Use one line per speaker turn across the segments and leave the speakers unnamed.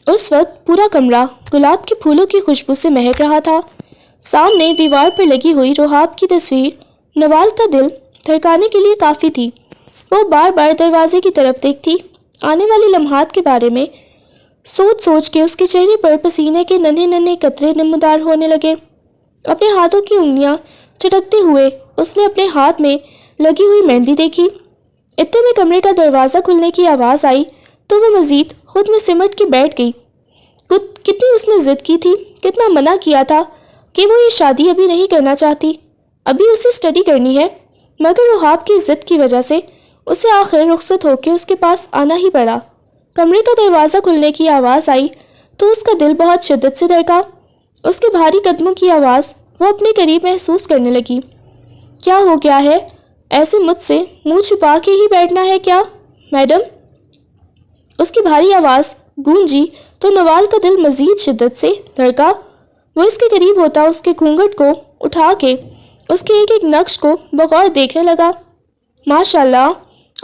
اس وقت پورا کمرہ گلاب کے پھولوں کی خوشبو سے مہک رہا تھا۔ سامنے دیوار پر لگی ہوئی روحاب کی تصویر نوال کا دل دھڑکانے کے لیے کافی تھی۔ وہ بار بار دروازے کی طرف دیکھتی، آنے والے لمحات کے بارے میں سوچ سوچ کے اس کے چہرے پر پسینے کے ننھے ننھے قطرے نمودار ہونے لگے۔ اپنے ہاتھوں کی انگلیاں چٹکتے ہوئے اس نے اپنے ہاتھ میں لگی ہوئی مہندی دیکھی۔ اتنے میں کمرے کا دروازہ کھلنے کی آواز آئی تو وہ مزید خود میں سمٹ کے بیٹھ گئی۔ کتنی اس نے ضد کی تھی، کتنا منع کیا تھا کہ وہ یہ شادی ابھی نہیں کرنا چاہتی، ابھی اسے اسٹڈی کرنی ہے، مگر روحاب کی ضد کی وجہ سے اسے آخر رخصت ہو کے اس کے پاس آنا ہی پڑا۔ کمرے کا دروازہ کھلنے کی آواز آئی تو اس کا دل بہت شدت سے دھڑکا۔ اس کے بھاری قدموں کی آواز وہ اپنے قریب محسوس کرنے لگی۔ کیا ہو گیا ہے؟ ایسے مجھ سے منہ چھپا کے ہی بیٹھنا ہے کیا میڈم؟ اس کی بھاری آواز گونجی تو نوال کا دل مزید شدت سے دھڑکا۔ وہ اس کے قریب ہوتا اس کے گھونگھٹ کو اٹھا کے اس کے ایک ایک نقش کو بغور دیکھنے لگا۔ ماشاءاللہ،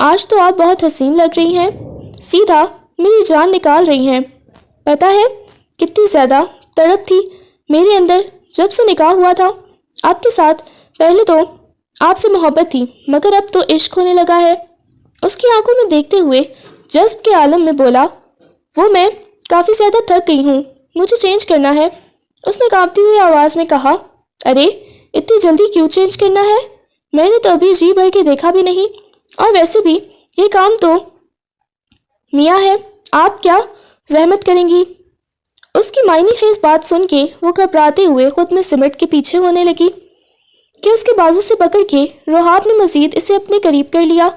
آج تو آپ بہت حسین لگ رہی ہیں، سیدھا میری جان نکال رہی ہیں۔ پتہ ہے کتنی زیادہ تڑپ تھی میرے اندر جب سے نکاح ہوا تھا آپ کے ساتھ۔ پہلے تو آپ سے محبت تھی مگر اب تو عشق ہونے لگا ہے۔ اس کی آنکھوں میں دیکھتے ہوئے جذب کے عالم میں بولا، وہ میں کافی زیادہ تھک گئی ہوں، مجھے چینج کرنا ہے۔ اس نے کانپتی ہوئی آواز میں کہا، ارے اتنی جلدی کیوں چینج کرنا ہے؟ میں نے تو ابھی جی بھر کے دیکھا بھی نہیں، اور ویسے بھی یہ کام تو میاں ہے، آپ کیا زحمت کریں گی؟ اس کی معنی خیز بات سن کے وہ گھبراتے ہوئے خود میں سمٹ کے پیچھے ہونے لگی کہ اس کے بازو سے پکڑ کے روحاب نے مزید اسے اپنے قریب کر لیا۔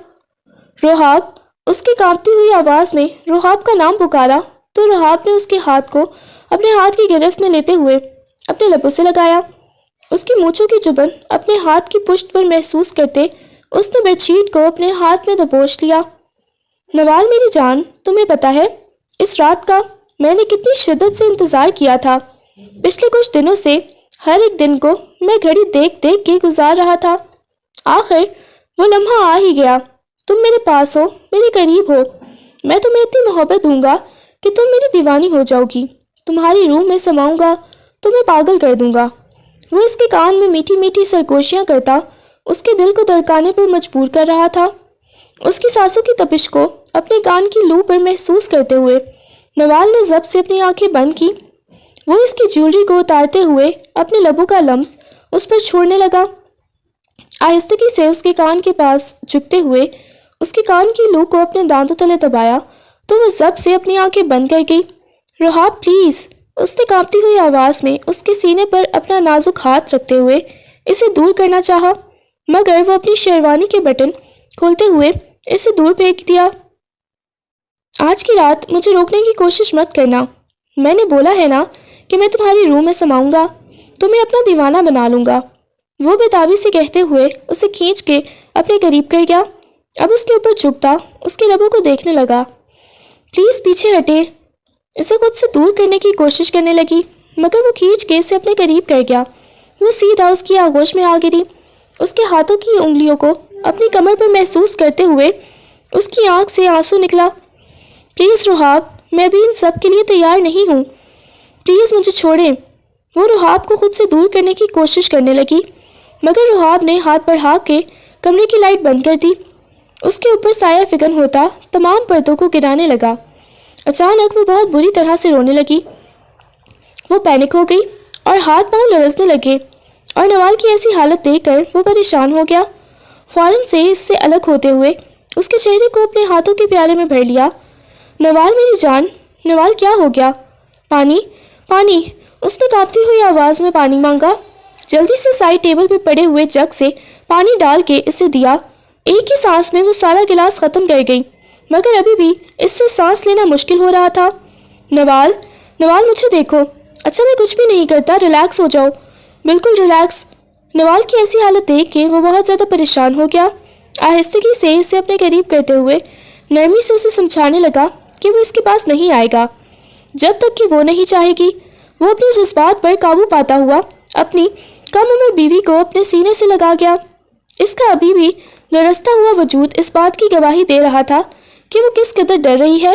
روحاب، اس کی کانپتی ہوئی آواز میں روحاب کا نام پکارا تو روحاب نے اس کے ہاتھ کو اپنے ہاتھ کی گرفت میں لیتے ہوئے اپنے لبوں سے لگایا۔ اس کی مونچھوں کی چبھن اپنے ہاتھ کی پشت پر محسوس کرتے اس نے بیڈ شیٹ کو اپنے ہاتھ میں دبوچ لیا۔ نوال میری جان، تمہیں پتہ ہے اس رات کا میں نے کتنی شدت سے انتظار کیا تھا۔ پچھلے کچھ دنوں سے ہر ایک دن کو میں گھڑی دیکھ دیکھ کے گزار رہا تھا۔ آخر وہ لمحہ آ ہی گیا، تم میرے پاس ہو، میرے قریب ہو، میں تمہیں اتنی محبت دوں گا کہ تم میری دیوانی ہو جاؤ گی، تمہاری روح میں سماؤں گا، تمہیں پاگل کر دوں گا۔ وہ اس کے کان میں میٹھی میٹھی سرگوشیاں کرتا اس کے دل کو دھڑکانے پر مجبور کر رہا تھا۔ اس کی سانسوں کی تپش کو اپنے کان کی لو پر محسوس کرتے ہوئے نوال نے ضبط سے اپنی آنکھیں بند کی۔ وہ اس کی جیولری کو اتارتے ہوئے اپنے لبوں کا لمس اس پر چھوڑنے لگا۔ آہستگی سے اس کے کان کے پاس جھکتے ہوئے اس کے کان کی لو کو اپنے دانتوں تلے دبایا تو وہ ضبط سے اپنی آنکھیں بند کر گئی۔ روحاب پلیز، اس نے کانپتی ہوئی آواز میں اس کے سینے پر اپنا نازک ہاتھ رکھتے ہوئے اسے دور کرنا چاہا، مگر وہ اپنی شیروانی کے بٹن کھولتے ہوئے اسے دور پھینک دیا۔ آج کی رات مجھے روکنے کی کوشش مت کرنا، میں نے بولا ہے نا کہ میں تمہاری روح میں سماؤں گا، تمہیں اپنا دیوانہ بنا لوں گا۔ وہ بےتابی سے کہتے ہوئے اسے کھینچ کے اپنے قریب کر گیا۔ اب اس کے اوپر جھکتا اس کے لبوں کو دیکھنے لگا۔ پلیز پیچھے ہٹے، اسے خود سے دور کرنے کی کوشش کرنے لگی، مگر وہ کھینچ کے اسے اپنے قریب کر گیا۔ وہ سیدھا اس کی آغوش میں آ گری۔ اس کے ہاتھوں کی انگلیوں کو اپنی کمر پر محسوس کرتے ہوئے اس کی آنکھ سے آنسو نکلا۔ پلیز روحاب، میں بھی ان سب کے لیے تیار نہیں ہوں، پلیز مجھے چھوڑیں۔ وہ روحاب کو خود سے دور کرنے کی کوشش کرنے لگی، مگر روحاب نے ہاتھ بڑھا کے کمرے کی لائٹ بند کر دی۔ اس کے اوپر سایہ فگن ہوتا تمام پردوں کو گرانے لگا۔ اچانک وہ بہت بری طرح سے رونے لگی۔ وہ پینک ہو گئی اور ہاتھ پاؤں لرزنے لگے، اور نوال کی ایسی حالت دیکھ کر وہ پریشان ہو گیا۔ فوراً سے اس سے الگ ہوتے ہوئے اس کے چہرے کو اپنے ہاتھوں کے پیالے میں بھر لیا۔ نوال میری جان، نوال کیا ہو گیا؟ پانی، پانی، اس نے کانپتی ہوئی آواز میں پانی مانگا۔ جلدی سے سائڈ ٹیبل پہ پڑے ہوئے جگ سے پانی ڈال کے اسے دیا۔ ایک ہی سانس میں وہ سارا گلاس ختم کر گئی، مگر ابھی بھی اس سے سانس لینا مشکل ہو رہا تھا۔ نوال، نوال مجھے دیکھو، اچھا میں کچھ بھی نہیں کرتا، ریلیکس ہو جاؤ، بالکل ریلیکس۔ نوال کی ایسی حالت دیکھ کے وہ بہت زیادہ پریشان ہو گیا۔ آہستگی سے اسے اپنے قریب کرتے ہوئے نرمی سے اسے سمجھانے لگا کہ وہ اس کے پاس نہیں آئے گا جب تک کہ وہ نہیں چاہے گی۔ وہ اپنے جذبات پر قابو پاتا ہوا اپنی کم عمر بیوی کو اپنے سینے سے لگا گیا۔ اس کا ابھی بھی لرزتا ہوا وجود اس بات کی گواہی دے رہا تھا کہ وہ کس قدر ڈر رہی ہے۔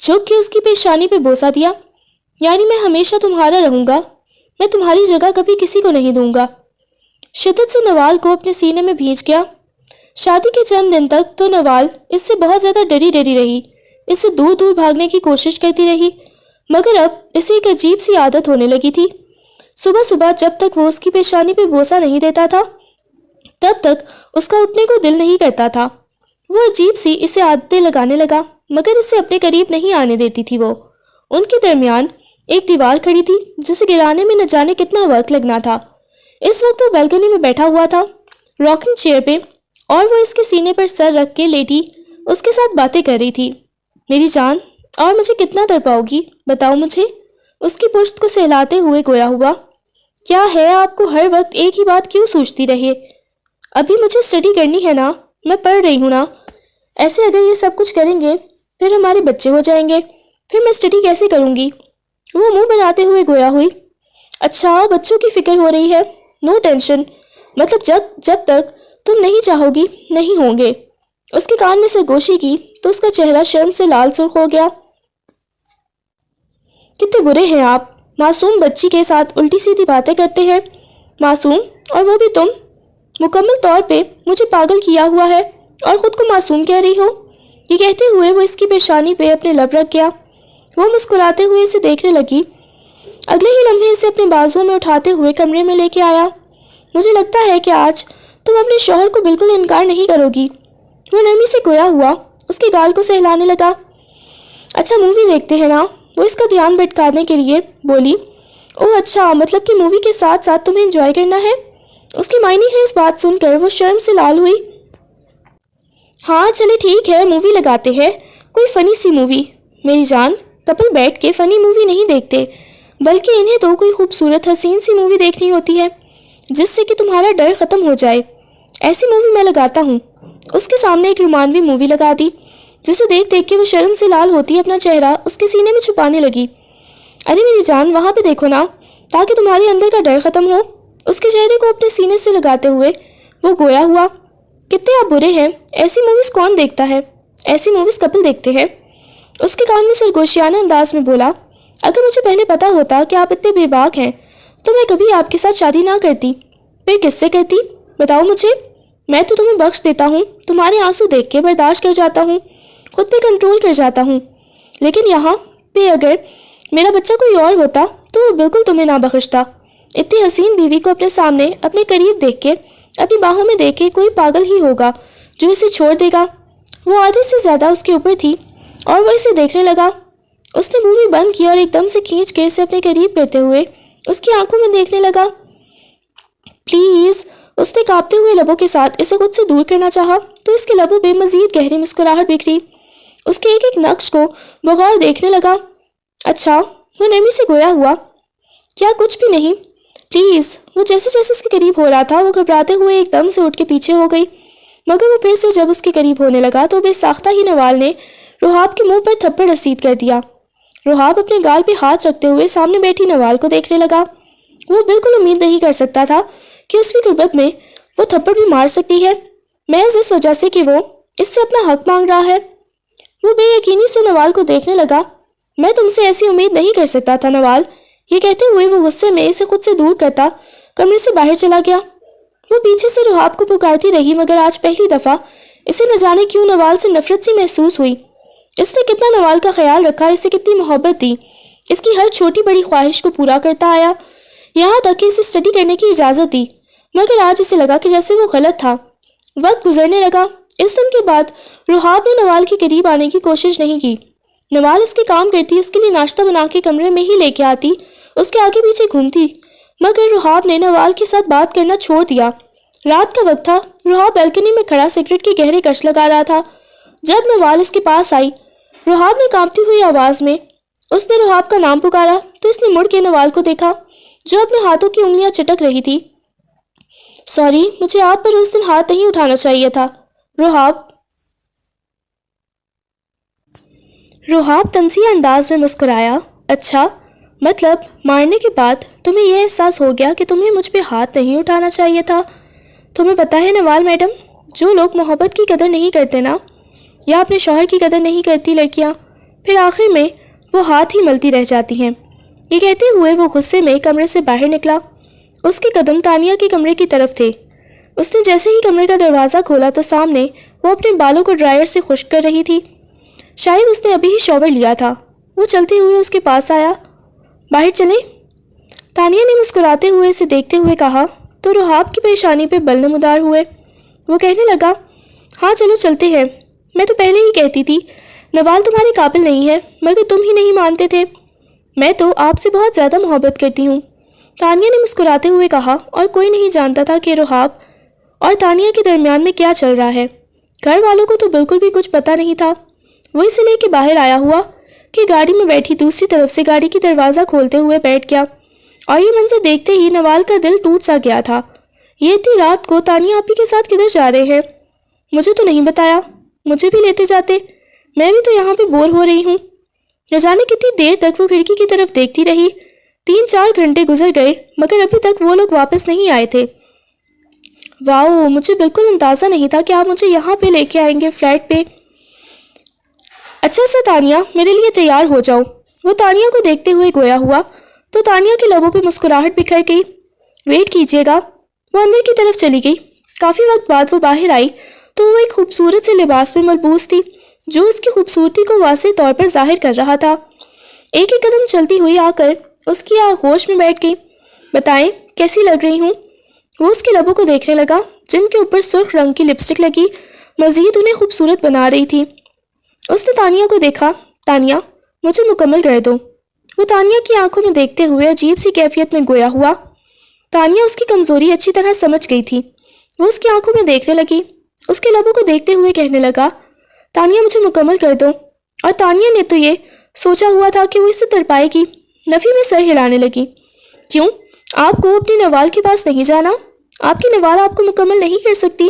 جھک کے اس کی پیشانی پہ بوسہ دیا۔ یعنی میں ہمیشہ تمہارا رہوں گا، میں تمہاری جگہ کبھی کسی کو نہیں دوں گا۔ شدت سے نوال کو اپنے سینے میں بھینچ گیا۔ شادی کے چند دن تک تو نوال اس سے بہت زیادہ ڈری رہی، اس سے دور دور بھاگنے کی کوشش کرتی رہی، مگر اب اسے ایک عجیب سی عادت ہونے لگی تھی۔ صبح صبح جب تک وہ اس کی پیشانی پہ بوسہ نہیں دیتا تھا تب تک اس کا اٹھنے کو دل نہیں کرتا تھا۔ وہ عجیب سی اسے عادتیں لگانے لگا، مگر اسے اپنے قریب نہیں آنے دیتی تھی۔ وہ ان کے درمیان ایک دیوار کھڑی تھی جسے گرانے میں نہ جانے کتنا وقت لگنا تھا۔ اس وقت وہ بالکنی میں بیٹھا ہوا تھا راکنگ چیئر پہ، اور وہ اس کے سینے پر سر رکھ کے لیٹی اس کے ساتھ باتیں کر رہی تھی۔ میری جان، اور مجھے کتنا تڑپاؤ گی بتاؤ مجھے، اس کی پشت کو سہلاتے ہوئے گویا ہوا۔ کیا ہے آپ کو ہر وقت ایک ہی بات کیوں سوچتی رہے؟ ابھی مجھے اسٹڈی کرنی ہے نا، میں پڑھ رہی ہوں نا۔ ایسے اگر یہ سب کچھ کریں گے پھر ہمارے بچے ہو جائیں گے، پھر میں اسٹڈی کیسے کروں گی؟ وہ منہ بناتے ہوئے گویا ہوئی۔ اچھا، بچوں کی فکر ہو رہی ہے، نو ٹینشن، مطلب جب تک تم نہیں چاہو گی نہیں ہوں گے۔ اس کے کان میں سرگوشی کی تو اس کا چہرہ شرم سے لال سرخ ہو گیا۔ کتنے برے ہیں آپ، معصوم بچی کے ساتھ الٹی سیدھی باتیں کرتے ہیں۔ معصوم، اور وہ بھی تم، مکمل طور پہ مجھے پاگل کیا ہوا ہے اور خود کو معصوم کہہ رہی ہو۔ یہ کہتے ہوئے وہ اس کی پیشانی پہ اپنے لب رکھ گیا۔ وہ مسکراتے ہوئے اسے دیکھنے لگی۔ اگلے ہی لمحے اسے اپنے بازوؤں میں اٹھاتے ہوئے کمرے میں لے کے آیا۔ مجھے لگتا ہے کہ آج تم اپنے شوہر کو بالکل انکار نہیں کرو گی۔ وہ نرمی سے گویا ہوا اس کے گال کو سہلانے لگا۔ اچھا، مووی دیکھتے ہیں نا، وہ اس کا دھیان بھٹکانے کے لیے بولی۔ اوہ اچھا، مطلب کہ مووی کے ساتھ ساتھ تمہیں انجوائے کرنا ہے؟ اس کی معنی ہے اس بات سن کر وہ شرم سے لال ہوئی۔ ہاں چلے ٹھیک ہے، مووی لگاتے ہیں، کوئی فنی سی مووی۔ میری جان، کپل بیٹھ کے فنی مووی نہیں دیکھتے، بلکہ انہیں تو کوئی خوبصورت حسین سی مووی دیکھنی ہوتی ہے جس سے کہ تمہارا ڈر ختم ہو جائے۔ ایسی مووی میں لگاتا ہوں۔ اس کے سامنے ایک رومانوی مووی لگا دی جسے دیکھ کے وہ شرم سے لال ہوتی اپنا چہرہ اس کے سینے میں چھپانے لگی۔ ارے میری جان، وہاں پہ دیکھو نا، تاکہ تمہارے اندر کا ڈر ختم ہو۔ اس کے چہرے کو اپنے سینے سے لگاتے ہوئے وہ گویا ہوا۔ کتنے آپ برے ہیں، ایسی موویز کون دیکھتا ہے؟ ایسی موویز کپل دیکھتے ہیں۔ اس کے کان میں سرگوشیانہ انداز میں بولا۔ اگر مجھے پہلے پتا ہوتا کہ آپ اتنے بے باک ہیں تو میں کبھی آپ کے ساتھ شادی نہ کرتی۔ پھر کس سے کرتی بتاؤ مجھے؟ میں تو تمہیں بخش دیتا ہوں، تمہارے آنسو دیکھ کے برداشت کر جاتا ہوں، خود پہ کنٹرول کر جاتا ہوں، لیکن یہاں پہ اگر میرا بچہ کوئی اور ہوتا تو وہ بالکل تمہیں نہ بخشتا۔ اتنی حسین بیوی کو اپنے سامنے اپنے قریب دیکھ کے اپنی باہوں میں دیکھ کے کوئی پاگل ہی ہوگا جو اسے چھوڑ دے گا۔ وہ آدھے سے زیادہ اس کے اوپر تھی اور وہ اسے دیکھنے لگا۔ اس نے مووی بند کی اور ایک دم سے کھینچ کے اسے اپنے قریب کرتے ہوئے اس کی آنکھوں میں دیکھنے لگا۔ پلیز، اس نے کانپتے ہوئے لبوں کے ساتھ اسے خود سے دور کرنا چاہا تو اس کے لبوں پہ مزید گہری مسکراہٹ بکھری۔ اس کے ایک ایک نقش کو بغور دیکھنے لگا۔ اچھا، وہ نرمی سے گویا ہوا۔ کیا کچھ بھی نہیں، پلیز۔ وہ جیسے جیسے اس کے قریب ہو رہا تھا وہ گھبراتے ہوئے ایک دم سے اٹھ کے پیچھے ہو گئی، مگر وہ پھر سے جب اس کے قریب ہونے لگا تو بے ساختہ ہی نوال نے روحاب کے منہ پر تھپڑ رسید کر دیا۔ روحاب اپنے گال پہ ہاتھ رکھتے ہوئے سامنے بیٹھی نوال کو دیکھنے لگا۔ وہ بالکل امید نہیں کر سکتا تھا کہ اس کی غربت میں وہ تھپڑ بھی مار سکتی ہے، محض اس وجہ سے کہ وہ اس سے اپنا حق مانگ رہا ہے۔ وہ بے یقینی سے نوال کو دیکھنے لگا۔ میں تم سے ایسی امید نہیں کر سکتا تھا نوال۔ یہ کہتے ہوئے وہ غصے میں اسے خود سے دور کرتا کمرے سے باہر چلا گیا۔ وہ پیچھے سے روحاب کو پکارتی رہی، مگر آج پہلی دفعہ اسے نہ جانے کیوں نوال سے نفرت سی محسوس ہوئی۔ اس نے کتنا نوال کا خیال رکھا، اسے کتنی محبت دی، اس کی ہر چھوٹی بڑی خواہش کو پورا کرتا آیا، یہاں تک کہ اسے اسٹڈی کرنے کی اجازت دی، مگر آج اسے لگا کہ جیسے وہ غلط تھا۔ وقت گزرنے لگا۔ اس دن کے بعد روحاب نے نوال کے قریب آنے کی کوشش نہیں کی۔ نوال اس کے کام کرتی، اس کے لیے ناشتہ بنا کے کمرے میں ہی لے کے آتی، اس کے آگے پیچھے گھومتی، مگر روحاب نے نوال کے ساتھ بات کرنا چھوڑ دیا۔ رات کا وقت تھا۔ روحاب بالکنی میں کھڑا سگریٹ کے گہرے کش لگا رہا تھا۔ جب نوال اس کے پاس آئی، روحاب نے کانپتی ہوئی آواز میں اس نے روحاب کا نام پکارا تو اس نے مڑ کے نوال کو دیکھا جو اپنے ہاتھوں کی انگلیاں چٹک رہی تھی۔ سوری، مجھے آپ پر اس دن ہاتھ نہیں اٹھانا چاہیے تھا روحاب طنزیہ انداز میں مسکرایا۔ اچھا، مطلب مارنے کے بعد تمہیں یہ احساس ہو گیا کہ تمہیں مجھ پہ ہاتھ نہیں اٹھانا چاہیے تھا؟ تمہیں پتہ ہے نوال میڈم، جو لوگ محبت کی قدر نہیں کرتے نا، یا اپنے شوہر کی قدر نہیں کرتی لڑکیاں، پھر آخر میں وہ ہاتھ ہی ملتی رہ جاتی ہیں۔ یہ کہتے ہوئے وہ غصے میں کمرے سے باہر نکلا۔ اس کے قدم تانیہ کے کمرے کی طرف تھے۔ اس نے جیسے ہی کمرے کا دروازہ کھولا تو سامنے وہ اپنے بالوں کو ڈرائر سے خشک کر رہی تھی۔ شاید اس نے ابھی ہی شاور لیا تھا۔ وہ چلتے ہوئے اس کے پاس آیا۔ باہر چلیں؟ تانیہ نے مسکراتے ہوئے اسے دیکھتے ہوئے کہا تو رحاب کی پریشانی پہ بل نمودار ہوئے۔ وہ کہنے لگا، ہاں چلو چلتے ہیں، میں تو پہلے ہی کہتی تھی نوال تمہارے قابل نہیں ہے، مگر تم ہی نہیں مانتے تھے۔ میں تو آپ سے بہت زیادہ محبت کرتی ہوں، تانیہ نے مسکراتے ہوئے کہا، اور کوئی نہیں جانتا تھا کہ رحاب اور تانیہ کے درمیان میں کیا چل رہا ہے۔ گھر والوں کو تو بالکل بھی کچھ پتہ نہیں تھا۔ وہ اس لیے کہ باہر آیا ہوا کہ گاڑی میں بیٹھی دوسری طرف سے گاڑی کی دروازہ کھولتے ہوئے بیٹھ گیا، اور یہ منظر دیکھتے ہی نوال کا دل ٹوٹ سا گیا تھا۔ یہ اتنی رات کو تانیہ آپی کے ساتھ کدھر جا رہے ہیں؟ مجھے تو نہیں بتایا، مجھے بھی لیتے جاتے، میں بھی تو یہاں پہ بور ہو رہی ہوں۔ نہ جانے کتنی دیر تک وہ کھڑکی کی طرف دیکھتی رہی۔ 3-4 گھنٹے گزر گئے مگر ابھی تک وہ لوگ واپس نہیں آئے تھے۔ واؤ، مجھے بالکل اندازہ نہیں تھا کہ آپ مجھے یہاں پہ لے کے آئیں گے فلیٹ پہ۔ اچھا سا تانیہ، میرے لیے تیار ہو جاؤ۔ وہ تانیہ کو دیکھتے ہوئے گویا ہوا تو تانیہ کے لبوں پہ مسکراہٹ بکھر گئی۔ ویٹ کیجیے گا۔ وہ اندر کی طرف چلی گئی۔ کافی وقت بعد وہ باہر آئی تو وہ ایک خوبصورت سے لباس میں ملبوس تھی جو اس کی خوبصورتی کو واضح طور پر ظاہر کر رہا تھا۔ ایک ایک قدم چلتی ہوئی آ کر اس کی آغوش میں بیٹھ گئی۔ بتائیں کیسی لگ رہی ہوں؟ وہ اس کے لبوں کو دیکھنے لگا جن کے اوپر سرخ رنگ کی لپسٹک لگی مزید انہیں خوبصورت بنا رہی تھی۔ اس نے تانیہ کو دیکھا۔ تانیہ، مجھے مکمل کر دو۔ وہ تانیہ کی آنکھوں میں دیکھتے ہوئے عجیب سی کیفیت میں گویا ہوا۔ تانیہ اس کی کمزوری اچھی طرح سمجھ گئی تھی۔ وہ اس کی آنکھوں میں دیکھنے لگی، اس کے لبوں کو دیکھتے ہوئے کہنے لگا، تانیہ مجھے مکمل کر دو۔ اور تانیہ نے تو یہ سوچا ہوا تھا کہ وہ اسے تڑپائے گی۔ نفی میں سر ہلانے لگی۔ کیوں؟ آپ کو اپنی نوال کے پاس نہیں جانا؟ آپ کی نوال آپ کو مکمل نہیں کر سکتی؟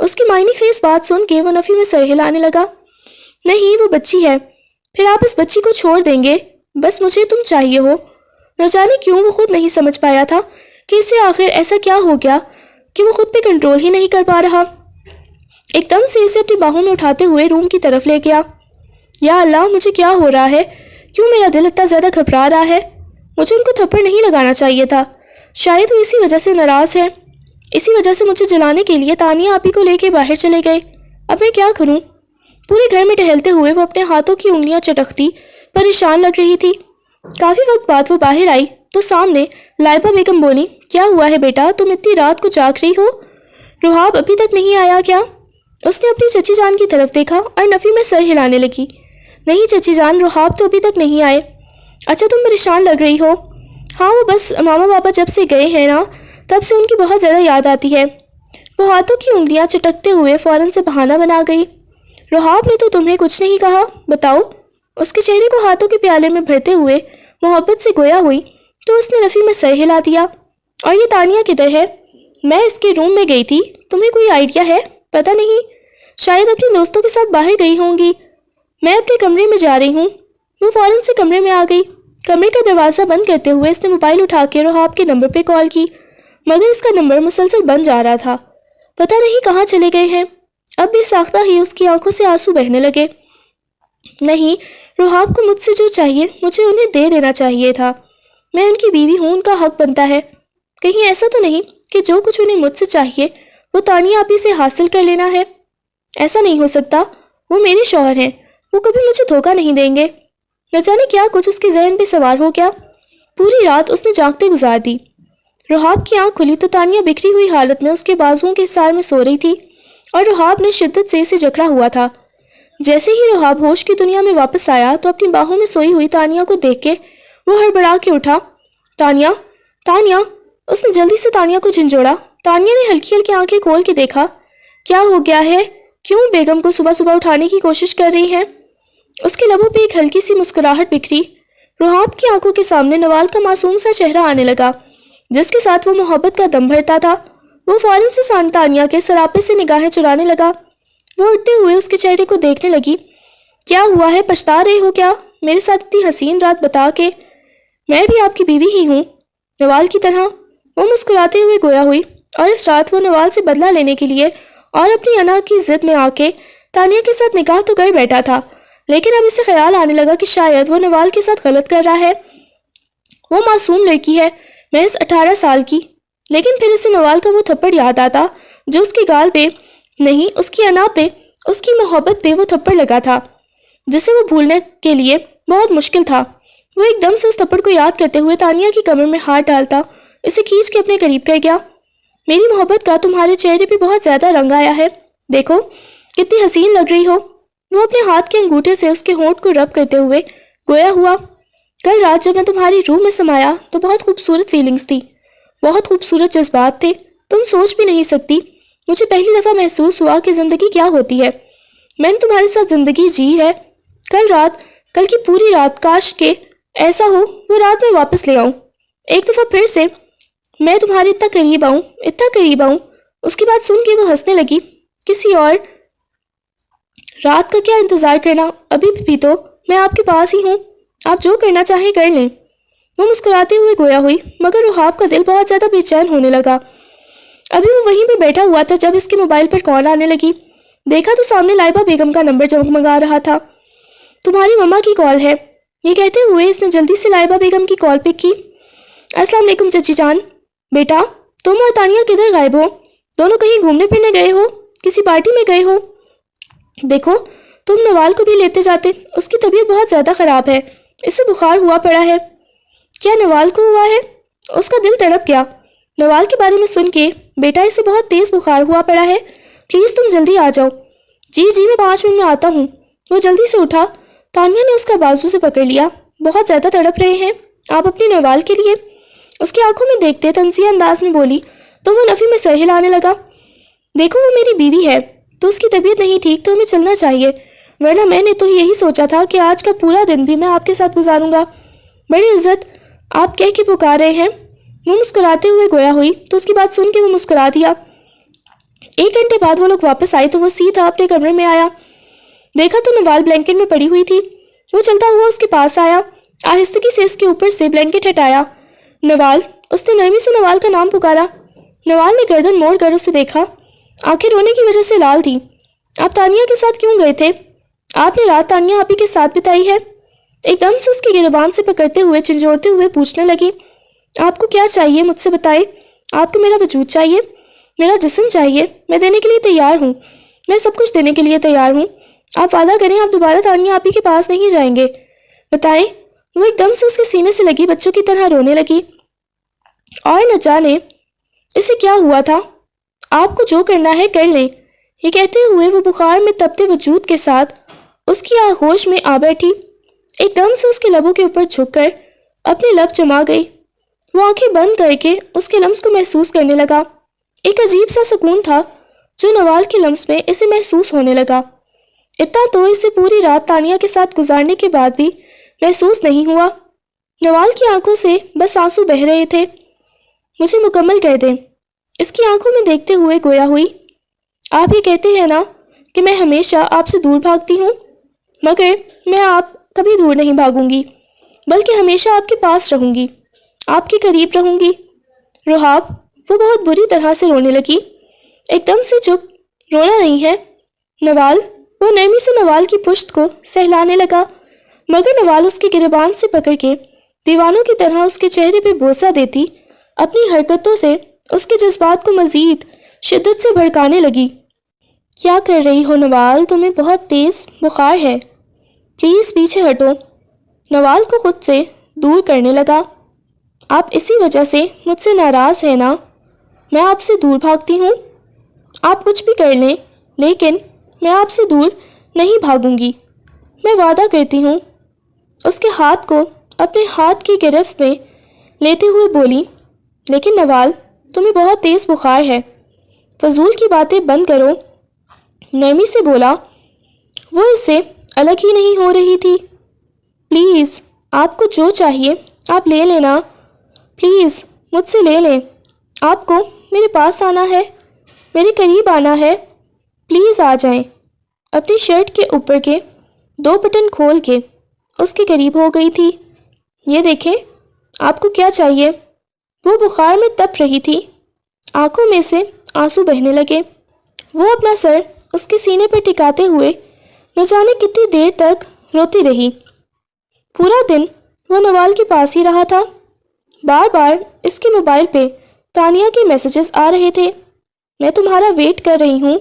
اس کی معنی خیز بات سن کے وہ نفی میں سر ہلانے لگا۔ نہیں، وہ بچی ہے، پھر آپ اس بچی کو چھوڑ دیں گے؟ بس مجھے تم چاہیے ہو۔ نہ جانے کیوں وہ خود نہیں سمجھ پایا تھا کہ اسے آخر ایسا کیا ہو گیا کہ وہ خود پہ کنٹرول ہی نہیں کر پا رہا۔ ایک دم سے اسے اپنی باہوں میں اٹھاتے ہوئے روم کی طرف لے گیا۔ یا اللہ، مجھے کیا ہو رہا ہے؟ کیوں میرا دل اتنا زیادہ گھبرا رہا ہے؟ مجھے ان کو تھپڑ نہیں لگانا چاہیے تھا۔ شاید وہ اسی وجہ سے ناراض ہے، اسی وجہ سے مجھے جلانے کے لیے تانیہ آپی کو لے کے باہر چلے گئے۔ اب میں کیا کروں؟ پورے گھر میں ٹہلتے ہوئے وہ اپنے ہاتھوں کی انگلیاں چٹکتی پریشان لگ رہی تھی۔ کافی وقت بعد وہ باہر آئی تو سامنے لائبہ بیگم بولی، کیا ہوا ہے بیٹا، تم اتنی رات کو جاگ رہی ہو؟ رحاب ابھی تک نہیں آیا کیا؟ اس نے اپنی چچی جان کی طرف دیکھا اور نفی میں سر ہلانے لگی۔ نہیں چچی جان، رحاب تو ابھی تک نہیں آئے۔ اچھا تم پریشان لگ رہی ہو؟ ہاں، وہ بس ماما پاپا جب سے گئے ہیں نا تب سے ان کی بہت زیادہ یاد آتی ہے۔ وہ ہاتھوں کی انگلیاں چٹکتے ہوئے فوراً سے بہانہ بنا گئی۔ رحاب نے تو تمہیں کچھ نہیں کہا، بتاؤ؟ اس کے چہرے کو ہاتھوں کے پیالے میں بھرتے ہوئے محبت سے گویا ہوئی تو اس نے نفی میں سر ہلا دیا۔ اور یہ تانیہ کدھر ہے؟ میں اس کے روم میں گئی تھی، تمہیں کوئی آئیڈیا ہے؟ پتہ نہیں، شاید اپنی دوستوں کے ساتھ باہر گئی ہوں گی۔ میں اپنے کمرے میں جا رہی ہوں۔ وہ فوراً سے کمرے میں آ گئی۔ کمرے کا دروازہ بند کرتے ہوئے اس نے موبائل اٹھا کے رحاب کے نمبر پہ کال کی، مگر اس کا نمبر مسلسل بند جا رہا تھا۔ پتہ نہیں کہاں چلے گئے ہیں۔ اب بھی ساختہ ہی اس کی آنکھوں سے آنسو بہنے لگے۔ نہیں، رحاب کو مجھ سے جو چاہیے مجھے انہیں دے دینا چاہیے تھا۔ میں ان کی بیوی ہوں، ان کا حق بنتا ہے۔ کہیں ایسا تو نہیں کہ جو کچھ انہیں مجھ سے چاہیے وہ تانیہ آپی سے حاصل کر لینا ہے؟ ایسا نہیں ہو سکتا، وہ میرے شوہر ہیں، وہ کبھی مجھے دھوکہ نہیں دیں گے۔ نہ جانے کیا کچھ اس کے ذہن پہ سوار ہو گیا۔ پوری رات اس نے جاگتے گزار دی۔ رحاب کی آنکھ کھلی تو تانیہ بکھری ہوئی حالت میں اس کے بازوؤں کے سار میں سو رہی تھی اور رحاب نے شدت سے اسے جکڑا ہوا تھا۔ جیسے ہی رحاب ہوش کی دنیا میں واپس آیا تو اپنی باہوں میں سوئی ہوئی تانیہ کو دیکھ کے وہ ہڑبڑا کے اٹھا۔ تانیہ، تانیہ! اس نے جلدی سے تانیہ کو جھنجھوڑا۔ تانیہ نے ہلکی ہلکی آنکھیں کھول کے دیکھا۔ کیا ہو گیا ہے؟ کیوں بیگم کو صبح صبح اٹھانے کی کوشش کر رہی ہیں؟ اس کے لبوں پہ ایک ہلکی سی مسکراہٹ بکھری۔ رحاب کی آنکھوں کے سامنے نوال کا معصوم سا چہرہ آنے لگا جس کے ساتھ وہ محبت کا دم بھرتا تھا۔ وہ فوراً سے تانیہ کے سراپے سے نگاہیں چرانے لگا۔ وہ اٹھتے ہوئے اس کے چہرے کو دیکھنے لگی۔ کیا ہوا ہے؟ پچھتا رہے ہو کیا میرے ساتھ اتنی حسین رات بتا کے؟ میں بھی آپ کی بیوی ہی ہوں، نوال کی طرح۔ وہ مسکراتے ہوئے گویا ہوئی اور اس رات وہ نوال سے بدلہ لینے کے لیے اور اپنی انا کی ضد میں آ کے تانیہ کے ساتھ نکاح تو کر بیٹھا تھا، لیکن اب اسے خیال آنے لگا کہ شاید وہ نوال کے ساتھ غلط کر رہا ہے۔ وہ معصوم لڑکی ہے، محض 18 سال کی، لیکن پھر اسے نوال کا وہ تھپڑ یاد آتا جو اس کی گال پہ نہیں، اس کی انا پہ، اس کی محبت پہ وہ تھپڑ لگا تھا، جسے وہ بھولنے کے لیے بہت مشکل تھا۔ وہ ایک دم سے اس تھپڑ کو یاد کرتے ہوئے تانیہ کی کمر میں ہاتھ ڈالتا اسے کھینچ کے اپنے قریب کر گیا۔ میری محبت کا تمہارے چہرے پہ بہت زیادہ رنگ آیا ہے، دیکھو کتنی حسین لگ رہی ہو۔ وہ اپنے ہاتھ کے انگوٹھے سے اس کے ہونٹ کو رب کرتے ہوئے گویا ہوا، کل رات جب میں تمہاری روح میں سمایا تو بہت خوبصورت فیلنگز تھی، بہت خوبصورت جذبات تھے، تم سوچ بھی نہیں سکتی۔ مجھے پہلی دفعہ محسوس ہوا کہ زندگی کیا ہوتی ہے۔ میں نے تمہارے ساتھ زندگی جی ہے۔ کل کی پوری رات، کاش کہ ایسا ہو وہ رات میں واپس لے آؤں، ایک دفعہ پھر سے میں تمہارے اتنا قریب آؤں۔ اس کی بات سن کے وہ ہنسنے لگی۔ کسی اور رات کا کیا انتظار کرنا، ابھی بھی تو میں آپ کے پاس ہی ہوں، آپ جو کرنا چاہیں کر لیں۔ وہ مسکراتے ہوئے گویا ہوئی، مگر رحاب کا دل بہت زیادہ بے چین ہونے لگا۔ ابھی وہ وہیں پہ بیٹھا ہوا تھا جب اس کے موبائل پر کال آنے لگی۔ دیکھا تو سامنے لائبہ بیگم کا نمبر جگمگا رہا تھا۔ تمہاری مما کی کال ہے، یہ کہتے ہوئے اس نے جلدی سے لائبہ بیگم کی کال پک کی۔ السلام علیکم چچی جان۔ بیٹا تم اور تانیہ کدھر غائب ہو؟ دونوں کہیں گھومنے پھرنے گئے ہو، کسی پارٹی میں گئے ہو؟ دیکھو تم نوال کو بھی لیتے جاتے، اس کی طبیعت بہت زیادہ خراب ہے، اسے بخار ہوا پڑا ہے۔ کیا نوال کو ہوا ہے؟ اس کا دل تڑپ گیا نوال کے بارے میں سن کے۔ بیٹا اسے بہت تیز بخار ہوا پڑا ہے، پلیز تم جلدی آ جاؤ۔ جی میں 5 منٹ میں آتا ہوں۔ وہ جلدی سے اٹھا۔ تانیہ نے اس کا بازو سے پکڑ لیا۔ بہت زیادہ تڑپ رہے ہیں آپ اپنے نوال کے لیے؟ اس کی آنکھوں میں دیکھتے تنزیہ انداز میں بولی تو وہ نفی میں سر ہلانے لگا۔ دیکھو وہ میری بیوی ہے، تو اس کی طبیعت نہیں ٹھیک تو ہمیں چلنا چاہیے، ورنہ میں نے تو یہی سوچا تھا کہ آج کا پورا دن بھی میں آپ کے ساتھ گزاروں گا۔ بڑی عزت آپ کہہ کے پکار رہے ہیں۔ وہ مسکراتے ہوئے گویا ہوئی تو اس کی بات سن کے وہ مسکرا دیا۔ 1 گھنٹے بعد وہ لوگ واپس آئے تو وہ سیدھا اپنے کمرے میں آیا۔ دیکھا تو نوال بلینکٹ میں پڑی ہوئی تھی۔ وہ چلتا ہوا اس کے پاس آیا، آہستگی سے اس کے اوپر سے بلینکٹ ہٹایا۔ نوال، اس نے نرمی سے نوال کا نام پکارا۔ نوال نے گردن موڑ کر اسے دیکھا، آنکھیں رونے کی وجہ سے لال تھیں۔ آپ تانیہ کے ساتھ کیوں گئے تھے؟ آپ نے رات تانیہ آپی کے ساتھ بتائی ہے؟ ایک دم سے اس کی گریبان سے پکڑتے ہوئے جھنجھوڑتے ہوئے پوچھنے لگی۔ آپ کو کیا چاہیے مجھ سے بتائے؟ آپ کو میرا وجود چاہیے، میرا جسم چاہیے؟ میں دینے کے لیے تیار ہوں، میں سب کچھ دینے کے لیے تیار ہوں۔ آپ وعدہ کریں آپ دوبارہ تانیہ آپی کے پاس نہیں جائیں گے، بتائیں۔ وہ ایک دم سے اس کے سینے سے لگی بچوں کی طرح رونے لگی، اور نہ جانے اسے کیا ہوا تھا۔ آپ کو جو کرنا ہے کر لیں، یہ کہتے ہوئے وہ بخار میں تپتے وجود کے ساتھ اس کی آغوش میں آ بیٹھی۔ ایک دم سے اس کے لبوں کے اوپر جھک کر اپنے لب جما گئی۔ وہ آنکھیں بند کر کے اس کے لمس کو محسوس کرنے لگا۔ ایک عجیب سا سکون تھا جو نوال کے لمس میں اسے محسوس ہونے لگا۔ اتنا تو اسے پوری رات تانیہ کے ساتھ گزارنے کے بعد بھی محسوس نہیں ہوا۔ نوال کی آنکھوں سے بس آنسو بہہ رہے تھے۔ مجھے مکمل کر دیں، اس کی آنکھوں میں دیکھتے ہوئے گویا ہوئی۔ آپ یہ کہتے ہیں نا کہ میں ہمیشہ آپ سے دور بھاگتی ہوں، مگر میں آپ کبھی دور نہیں بھاگوں گی، بلکہ ہمیشہ آپ کے پاس رہوں گی، آپ کے قریب رہوں گی۔ رحاب، وہ بہت بری طرح سے رونے لگی۔ ایک دم سے چپ، رونا نہیں ہے نوال۔ وہ نرمی سے نوال کی پشت کو سہلانے لگا، مگر نوال اس کی گریبان سے پکڑ کے دیوانوں کی طرح اس کے چہرے پہ بوسہ دیتی اپنی حرکتوں سے اس کے جذبات کو مزید شدت سے بھڑکانے لگی۔ کیا کر رہی ہو نوال؟ تمہیں بہت تیز بخار ہے، پلیز پیچھے ہٹو۔ نوال کو خود سے دور کرنے لگا۔ آپ اسی وجہ سے مجھ سے ناراض ہیں نا؟ میں آپ سے دور بھاگتی ہوں؟ آپ کچھ بھی کر لیں لیکن میں آپ سے دور نہیں بھاگوں گی، میں وعدہ کرتی ہوں۔ اس کے ہاتھ کو اپنے ہاتھ کی گرفت میں لیتے ہوئے بولی۔ لیکن نوال، تمہیں بہت تیز بخار ہے، فضول کی باتیں بند کرو، نرمی سے بولا۔ وہ اس سے الگ ہی نہیں ہو رہی تھی۔ پلیز آپ کو جو چاہیے آپ لے لینا، پلیز مجھ سے لے لیں۔ آپ کو میرے پاس آنا ہے، میرے قریب آنا ہے، پلیز آ جائیں۔ اپنی شرٹ کے اوپر کے 2 بٹن کھول کے اس کے قریب ہو گئی تھی۔ یہ دیکھیں آپ کو کیا چاہیے؟ وہ بخار میں تپ رہی تھی، آنکھوں میں سے آنسو بہنے لگے۔ وہ اپنا سر اس کے سینے پر ٹکاتے ہوئے نہ جانے کتنی دیر تک روتی رہی۔ پورا دن وہ نوال کے پاس ہی رہا تھا۔ بار بار اس کے موبائل پہ تانیہ کے میسیجز آ رہے تھے، میں تمہارا ویٹ کر رہی ہوں،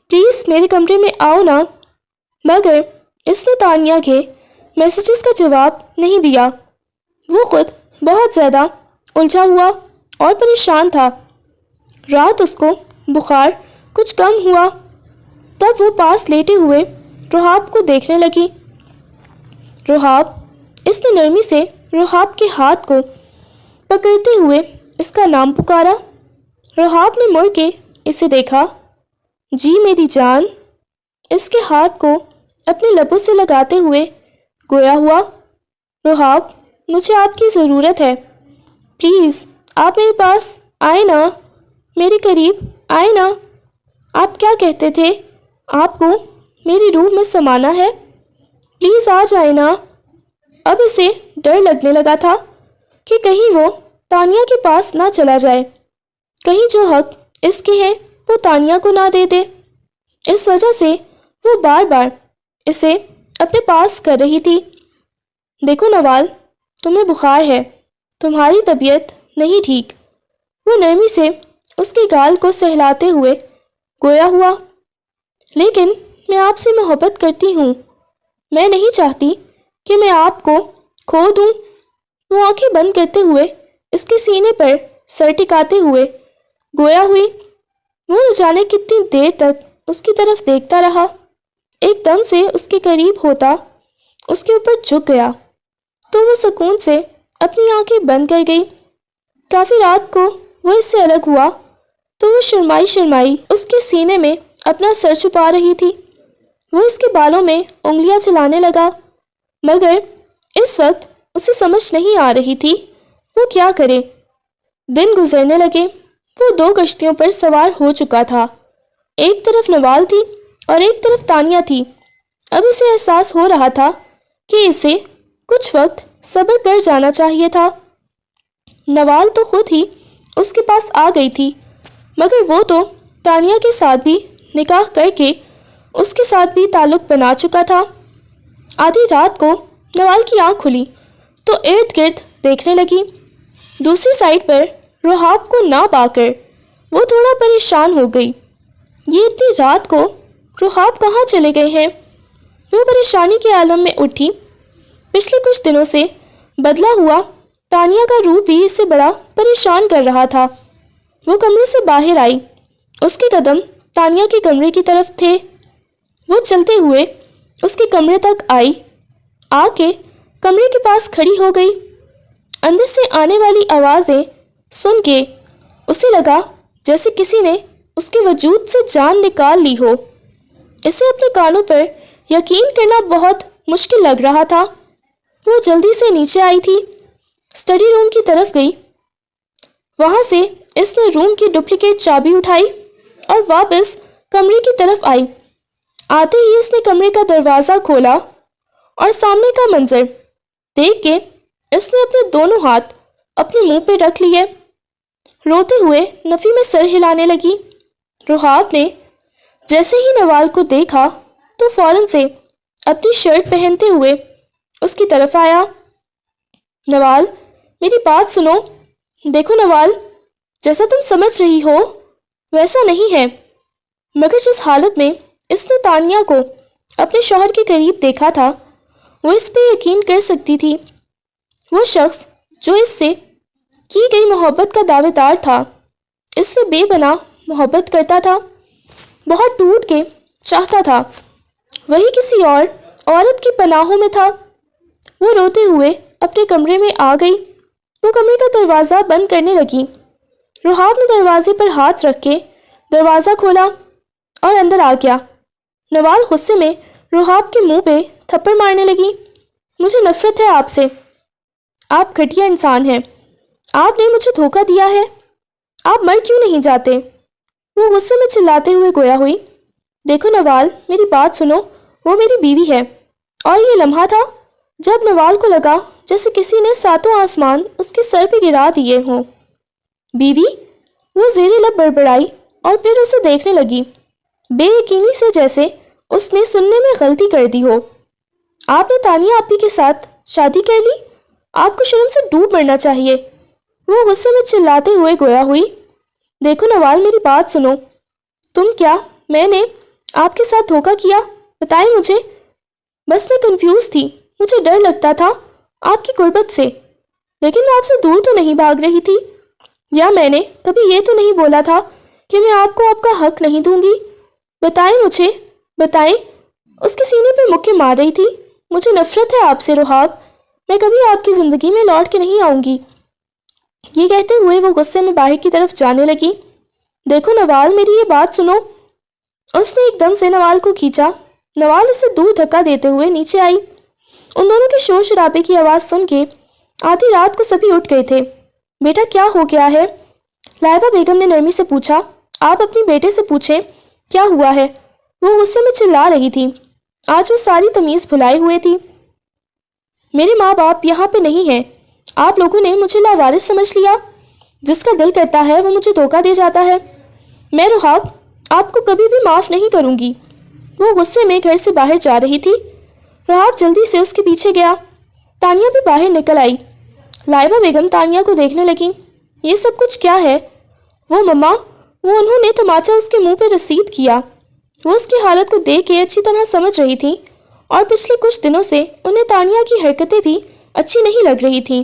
پلیز میرے کمرے میں آؤ نا، مگر اس نے تانیہ کے میسیجز کا جواب نہیں دیا۔ وہ خود بہت زیادہ الجھا ہوا اور پریشان تھا۔ رات اس کو بخار کچھ کم ہوا، تب وہ پاس لیٹے ہوئے رحاب کو دیکھنے لگی۔ رحاب، اس نے نرمی سے رحاب کے ہاتھ کو پکڑتے ہوئے اس کا نام پکارا۔ رحاب نے مڑ کے اسے دیکھا۔ جی میری جان، اس کے ہاتھ کو اپنے لبوں سے لگاتے ہوئے گویا ہوا۔ رحاب، مجھے آپ کی ضرورت ہے، پلیز آپ میرے پاس آئے نا، میرے قریب آئے نا۔ آپ کیا کہتے تھے؟ آپ کو میری روح میں سمانا ہے، پلیز آ جائے نا۔ اب اسے ڈر لگنے لگا تھا کہ کہیں وہ تانیہ کے پاس نہ چلا جائے، کہیں جو حق اس کے ہیں وہ تانیہ کو نہ دے دے۔ اس وجہ سے وہ بار بار اسے اپنے پاس کر رہی تھی۔ دیکھو نوال، تمہیں بخار ہے، تمہاری طبیعت نہیں ٹھیک۔ وہ نرمی سے اس کے گال کو سہلاتے ہوئے گویا ہوا۔ لیکن میں آپ سے محبت کرتی ہوں، میں نہیں چاہتی کہ میں آپ کو کھو دوں۔ وہ آنکھیں بند کرتے ہوئے اس کے سینے پر سر ٹکاتے ہوئے گویا ہوئی۔ وہ نہ جانے کتنی دیر تک اس کی طرف دیکھتا رہا، ایک دم سے اس کے قریب ہوتا اس کے اوپر جھک گیا تو وہ سکون سے اپنی آنکھیں بند کر گئی۔ کافی رات کو وہ اس سے الگ ہوا تو وہ شرمائی شرمائی اس کے سینے میں اپنا سر چھپا رہی تھی۔ وہ اس کے بالوں میں انگلیاں چلانے لگا، مگر اس وقت اسے سمجھ نہیں آ رہی تھی وہ کیا کرے۔ دن گزرنے لگے، وہ 2 کشتیوں پر سوار ہو چکا تھا، ایک طرف نوال تھی اور ایک طرف تانیہ تھی۔ اب اسے احساس ہو رہا تھا کہ اسے کچھ وقت صبر کر جانا چاہیے تھا۔ نوال تو خود ہی اس کے پاس آ گئی تھی، مگر وہ تو تانیہ کے ساتھ بھی نکاح کر کے اس کے ساتھ بھی تعلق بنا چکا تھا۔ آدھی رات کو نوال کی آنکھ کھلی تو ارد گرد دیکھنے لگی۔ دوسری سائڈ پر رحاب کو نہ پا کر وہ تھوڑا پریشان ہو گئی۔ یہ اتنی رات کو رحاب کہاں چلے گئے ہیں؟ وہ پریشانی کے عالم میں اٹھی۔ پچھلے کچھ دنوں سے بدلا ہوا تانیہ کا روح بھی اسے بڑا پریشان کر رہا تھا۔ وہ کمرے سے باہر آئی، اس کے قدم تانیہ کے کمرے کی طرف تھے۔ وہ چلتے ہوئے اس کے کمرے تک آئی، آ کے کمرے کے پاس کھڑی ہو گئی۔ اندر سے آنے والی آوازیں سن کے اسے لگا جیسے کسی نے اس کے وجود سے جان نکال لی ہو۔ اسے اپنے کانوں پر یقین کرنا بہت مشکل لگ رہا تھا۔ وہ جلدی سے نیچے آئی تھی، اسٹڈی روم کی طرف گئی، وہاں سے اس نے روم کی ڈپلیکیٹ چابی اٹھائی اور واپس کمرے کی طرف آئی۔ آتے ہی اس نے کمرے کا دروازہ کھولا اور سامنے کا منظر دیکھ کے اس نے اپنے دونوں ہاتھ اپنے منہ پہ رکھ لیے، روتے ہوئے نفی میں سر ہلانے لگی۔ رحاب نے جیسے ہی نوال کو دیکھا تو فوراً سے اپنی شرٹ پہنتے ہوئے اس کی طرف آیا۔ نوال، میری بات سنو۔ دیکھو نوال، جیسا تم سمجھ رہی ہو ویسا نہیں ہے، مگر جس حالت میں اس نے تانیہ کو اپنے شوہر کے قریب دیکھا تھا وہ اس پہ یقین کر سکتی تھی۔ وہ شخص جو اس سے کی گئی محبت کا دعوے دار تھا، اس سے بے پناہ محبت کرتا تھا، بہت ٹوٹ کے چاہتا تھا، وہی کسی اور عورت کی پناہوں میں تھا۔ وہ روتے ہوئے اپنے کمرے میں آ گئی۔ وہ کمرے کا دروازہ بند کرنے لگی۔ رحاب نے دروازے پر ہاتھ رکھ کے دروازہ کھولا اور اندر آ گیا۔ نوال غصے میں رحاب کے منہ پہ تھپڑ مارنے لگی۔ مجھے نفرت ہے آپ سے، آپ گھٹیا انسان ہیں، آپ نے مجھے دھوکہ دیا ہے، آپ مر کیوں نہیں جاتے؟ وہ غصے میں چلاتے ہوئے گویا ہوئی۔ دیکھو نوال، میری بات سنو، وہ میری بیوی ہے، اور یہ لمحہ تھا جب نوال کو لگا جیسے کسی نے 7 آسمان اس کے سر پہ گرا دیے ہوں۔ بیوی؟ وہ زیر لب بڑبڑائی اور پھر اسے دیکھنے لگی، بے یقینی سے جیسے اس نے سننے میں غلطی کر دی ہو۔ آپ نے تانیہ آپی کے ساتھ شادی کر لی؟ آپ کو شرم سے ڈوب مرنا چاہیے۔ وہ غصے میں چلاتے ہوئے گویا ہوئی۔ دیکھو نوال، میری بات سنو۔ میں نے آپ کے ساتھ دھوکہ کیا؟ بتائیں مجھے۔ بس میں کنفیوز تھی، مجھے ڈر لگتا تھا آپ کی قربت سے، لیکن میں آپ سے دور تو نہیں بھاگ رہی تھی، یا میں نے کبھی یہ تو نہیں بولا تھا کہ میں آپ کو آپ کا حق نہیں دوں گی؟ بتائیں مجھے، بتائیں۔ اس کے سینے پہ مکے مار رہی تھی۔ مجھے نفرت ہے آپ سے رحاب، میں کبھی آپ کی زندگی میں لوٹ کے نہیں آؤں گی۔ یہ کہتے ہوئے وہ غصے میں باہر کی طرف جانے لگی۔ دیکھو نوال، میری یہ بات سنو۔ اس نے ایک دم سے نوال کو کھینچا۔ نوال اسے دور دھکا دیتے ہوئے نیچے آئی۔ ان دونوں کے شور شرابے کی آواز سن کے آدھی رات کو سبھی اٹھ گئے تھے۔ بیٹا کیا ہو گیا ہے؟ لائبہ بیگم نے نرمی سے پوچھا۔ آپ اپنی بیٹے سے پوچھیں کیا ہوا ہے، وہ غصے میں چلا رہی تھی۔ آج وہ ساری تمیز بھلائے ہوئے تھی۔ میرے ماں باپ یہاں پہ نہیں ہیں، آپ لوگوں نے مجھے لاوارث سمجھ لیا۔ جس کا دل کرتا ہے وہ مجھے دھوکہ دے جاتا ہے۔ میں رحاب آپ کو کبھی بھی معاف نہیں کروں گی۔ وہ غصے میں گھر سے باہر جا رہی تھی۔ رحاب جلدی سے اس کے پیچھے گیا۔ تانیہ بھی باہر نکل آئی۔ لائبہ بیگم تانیہ کو دیکھنے لگیں۔ یہ سب کچھ کیا ہے؟ وہ مما، وہ انہوں نے تماچا اس کے منہ پہ رسید کیا۔ وہ اس کی حالت کو دیکھ کے اچھی طرح سمجھ رہی تھی، اور پچھلے کچھ دنوں سے انہیں تانیہ کی حرکتیں بھی اچھی نہیں لگ رہی تھیں۔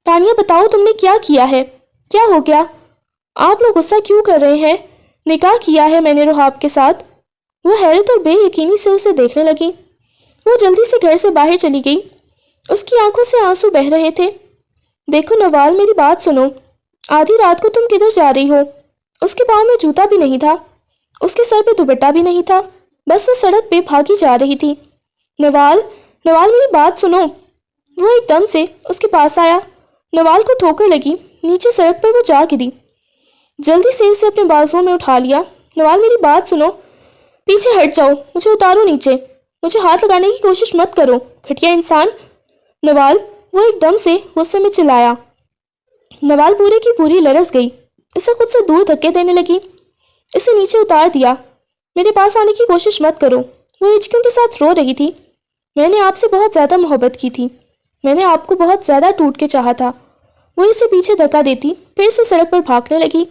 تانیہ بتاؤ تم نے کیا کیا ہے؟ کیا ہو گیا؟ آپ لوگ غصہ کیوں کر رہے ہیں؟ نکاح کیا ہے میں نے رحاب کے ساتھ۔ وہ حیرت اور بے یقینی سے اسے دیکھنے لگی۔ وہ جلدی سے گھر سے باہر چلی گئی۔ اس کی آنکھوں سے آنسو بہہ رہے تھے۔ دیکھو نوال، میری بات سنو۔ آدھی رات کو تم کدھر جا رہی ہو؟ اس کے پاؤں میں جوتا بھی نہیں تھا، اس کے سر پہ دوپٹہ بھی نہیں تھا، بس وہ سڑک پہ بھاگی جا رہی تھی۔ نوال، نوال میری بات سنو۔ وہ ایک دم سے اس کے پاس آیا۔ نوال کو ٹھوکر لگی، نیچے سڑک پر وہ جا گری۔ جلدی سے اسے اپنے بازوؤں میں اٹھا لیا۔ نوال میری بات سنو، پیچھے ہٹ جاؤ، مجھے اتارو نیچے، مجھے ہاتھ لگانے کی کوشش مت کرو، گھٹیا انسان۔ نوال، وہ ایک دم سے غصے میں چلایا۔ نوال پورے کی پوری لرز گئی، اسے خود سے دور دھکے دینے لگی۔ اسے نیچے اتار دیا۔ میرے پاس آنے کی کوشش مت کرو۔ وہ ہچکیوں کے ساتھ رو رہی تھی۔ میں نے آپ سے بہت زیادہ محبت کی تھی، میں نے آپ کو بہت زیادہ ٹوٹ کے چاہا تھا۔ وہ اسے پیچھے دھکا دیتی پھر سے سڑک پر بھاگنے لگی،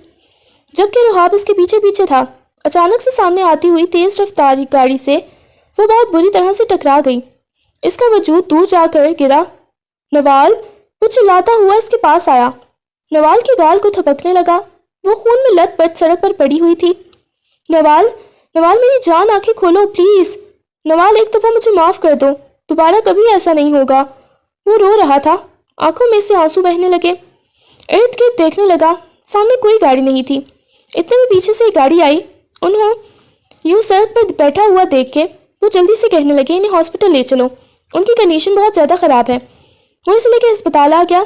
جبکہ رحاب اس کے پیچھے پیچھے تھا۔ اچانک سے سامنے آتی ہوئی تیز رفتار گاڑی سے وہ بہت بری طرح سے ٹکرا گئی۔ اس کا وجود دور جا کر گرا۔ نوال، وہ چلاتا ہوا اس کے پاس آیا۔ نوال کے گال کو تھپکنے لگا۔ وہ خون میں لت پت سڑک پر پڑی ہوئی تھی۔ نوال، نوال میری جان، آنکھیں کھولو پلیز۔ نوال، ایک دفعہ مجھے معاف کر دو، دوبارہ کبھی ایسا نہیں ہوگا۔ وہ رو رہا تھا، آنکھوں میں سے آنسو بہنے لگے۔ ارد گرد دیکھنے لگا، سامنے کوئی گاڑی نہیں تھی۔ اتنے میں پیچھے سے ایک گاڑی آئی۔ انہوں یوں سڑک پر بیٹھا ہوا دیکھ کے وہ جلدی سے کہنے لگے انہیں ہاسپٹل لے چلو، ان کی کنڈیشن بہت زیادہ خراب ہے۔ وہ اسے لے کے ہسپتال آ گیا۔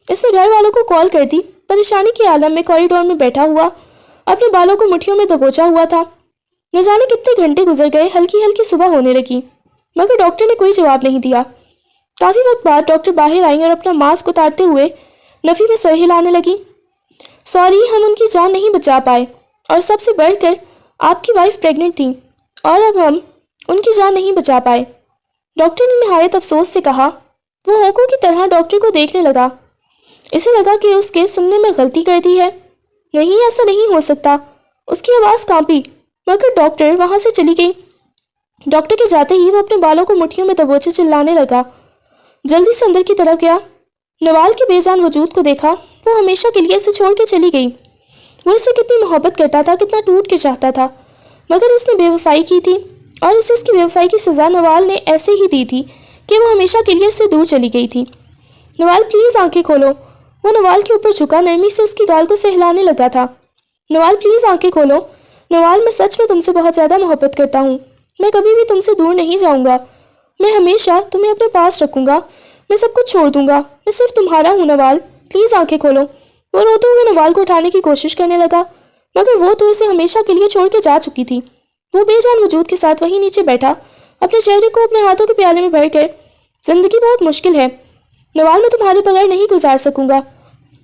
اس نے گھر والوں کو کال کر دی۔ پریشانی کے عالم میں کوریڈور میں بیٹھا ہوا اپنے بالوں کو مٹھیوں میں دبوچا ہوا تھا۔ نہ جانے کتنے گھنٹے گزر گئے، ہلکی ہلکی صبح ہونے لگی، مگر ڈاکٹر نے کوئی جواب نہیں دیا۔ کافی وقت بعد ڈاکٹر باہر آئیں اور اپنا ماسک اتارتے ہوئے نفی میں سر ہلانے لگی۔ سوری، ہم ان کی جان نہیں بچا پائے، اور سب سے بڑھ کر آپ کی وائف پریگننٹ تھی، اور اب ہم ان کی جان نہیں بچا پائے۔ ڈاکٹر نے نہایت افسوس سے کہا۔ وہ ہونکوں کی طرح ڈاکٹر کو دیکھنے لگا۔ اسے لگا کہ اس کے سننے میں غلطی کر دی ہے۔ نہیں، ایسا نہیں ہو سکتا۔ اس کی آواز کانپی، مگر ڈاکٹر وہاں سے چلی گئی۔ ڈاکٹر کے جاتے ہی وہ اپنے بالوں کو مٹھیوں میں دبوچے چلانے لگا۔ جلدی سے اندر کی طرف گیا۔ نوال کے بے جان وجود کو دیکھا۔ وہ ہمیشہ کے لیے اسے چھوڑ کے چلی گئی۔ وہ اس سے کتنی محبت کرتا تھا، کتنا ٹوٹ کے چاہتا تھا، مگر اس نے بے وفائی کی تھی، اور اسے اس کی بے وفائی کی سزا نوال نے ایسے ہی دی تھی کہ وہ ہمیشہ کے لیے اس سے دور چلی گئی تھی۔ نوال پلیز آنکھیں کھولو۔ وہ نوال کے اوپر جھکا، نرمی سے اس کی گال کو سہلانے لگا تھا۔ نوال پلیز آنکھیں کھولو۔ نوال، میں سچ میں تم سے بہت زیادہ محبت کرتا ہوں، میں کبھی بھی تم سے دور نہیں جاؤں گا، میں ہمیشہ تمہیں اپنے پاس رکھوں گا، میں سب کچھ چھوڑ دوں گا، میں صرف تمہارا ہوں نوال، پلیز آنکھیں کھولو۔ وہ روتے ہوئے نوال کو اٹھانے کی کوشش کرنے لگا، مگر وہ تو اسے ہمیشہ کے لیے چھوڑ کے جا چکی تھی۔ وہ بے جان وجود کے ساتھ وہیں نیچے بیٹھا، اپنے چہرے کو اپنے ہاتھوں کے پیالے میں بھر کر۔ زندگی بہت مشکل ہے نوال، میں تمہارے بغیر نہیں گزار سکوں گا۔